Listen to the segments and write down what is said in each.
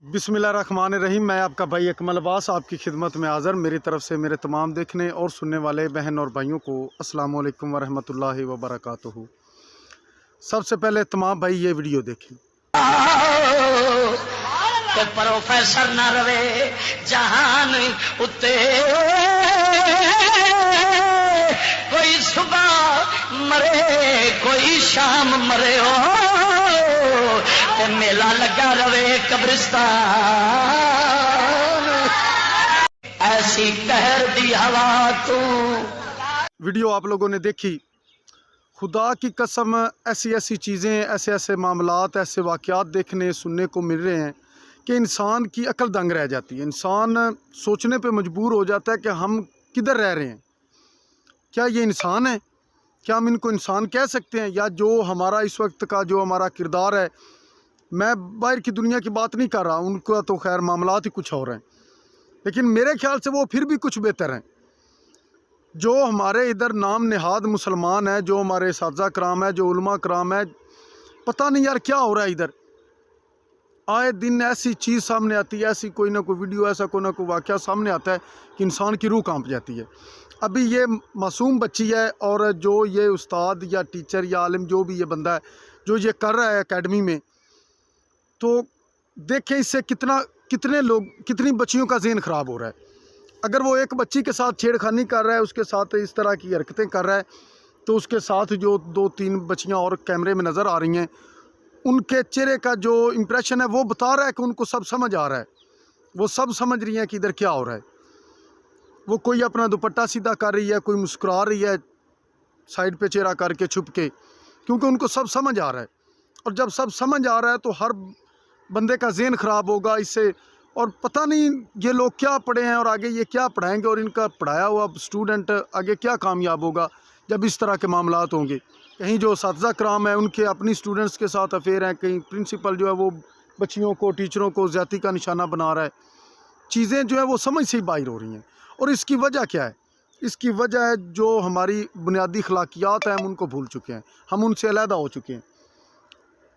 बिस्मिल्लाहिर्रहमानिर्रहीम। मैं आपका भाई अकमल अब्बास आपकी खिदमत में हाज़िर। मेरी तरफ से मेरे तमाम देखने और सुनने वाले बहन और भाइयों को अस्सलाम वालेकुम वरहमतुल्लाहि वबरकातुहू। सबसे पहले तमाम भाई ये वीडियो देखें। तो प्रोफेसर न रवे जहान उते, कोई सुबह मरे कोई शाम मरे हो, ते मेला लगा रवे कब्रिस्तान, ऐसी कहर दी हवा तू। वीडियो आप लोगों ने देखी। खुदा की कसम ऐसी ऐसी चीज़ें, ऐसे ऐसे मामलात, ऐसे वाक़यात देखने सुनने को मिल रहे हैं कि इंसान की अक्ल दंग रह जाती है। इंसान सोचने पे मजबूर हो जाता है कि हम किधर रह रहे हैं। क्या ये इंसान है? क्या हम इनको इंसान कह सकते हैं? या जो हमारा इस वक्त का जो हमारा किरदार है, मैं बाहर की दुनिया की बात नहीं कर रहा, उनका तो खैर मामलात ही कुछ और हैं, लेकिन मेरे ख्याल से वो फिर भी कुछ बेहतर हैं। जो हमारे इधर नाम निहाद मुसलमान है, जो हमारे साज़ा कराम है, जो उलमा कराम है, पता नहीं यार क्या हो रहा है इधर। आए दिन ऐसी चीज़ सामने आती है, ऐसी कोई ना कोई वीडियो, ऐसा कोई ना कोई वाक़या सामने आता है कि इंसान की रूह कांप जाती है। अभी ये मासूम बच्ची है और जो ये उस्ताद या टीचर या आलिम जो भी ये बंदा है जो ये कर रहा है एकेडमी में, तो देखें इससे कितने लोग, कितनी बच्चियों का ज़हन ख़राब हो रहा है। अगर वो एक बच्ची के साथ छेड़खानी कर रहा है, उसके साथ इस तरह की हरकतें कर रहा है, तो उसके साथ जो 2-3 बच्चियां और कैमरे में नज़र आ रही हैं, उनके चेहरे का जो इम्प्रेशन है वो बता रहा है कि उनको सब समझ आ रहा है। वो सब समझ रही हैं कि इधर क्या हो रहा है। वो कोई अपना दुपट्टा सीधा कर रही है, कोई मुस्कुरा रही है साइड पे चेहरा करके छुप के, क्योंकि उनको सब समझ आ रहा है। और जब सब समझ आ रहा है तो हर बंदे का ज़हन ख़राब होगा इससे। और पता नहीं ये लोग क्या पढ़े हैं और आगे ये क्या पढ़ाएंगे, और इनका पढ़ाया हुआ स्टूडेंट आगे क्या कामयाब होगा जब इस तरह के मामलात होंगे। कहीं जो साथीज़ा कराम है उनके अपनी स्टूडेंट्स के साथ अफेयर हैं, कहीं प्रिंसिपल जो है वो बच्चियों को, टीचरों को ज़्यादती का निशाना बना रहा है। चीज़ें जो है वो समझ से ही बाहर हो रही हैं। और इसकी वजह क्या है? इसकी वजह है जो हमारी बुनियादी अखलाकियात हैं हम उनको भूल चुके हैं, हम उनसे अलहदा हो चुके हैं।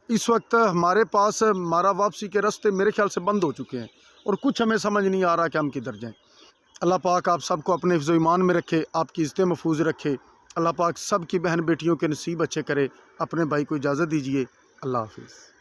इस वक्त हमारे पास हमारा वापसी के रास्ते मेरे ख्याल से बंद हो चुके हैं और कुछ हमें समझ नहीं आ रहा कि हम किधर जाएं। अल्लाह पाक आप सबको अपने हिफ्ज़ ईमान में रखे, आपकी इज़्ज़त महफूज रखे। अल्लाह पाक सब की बहन बेटियों के नसीब अच्छे करे। अपने भाई को इजाज़त दीजिए। अल्लाह हाफिज़।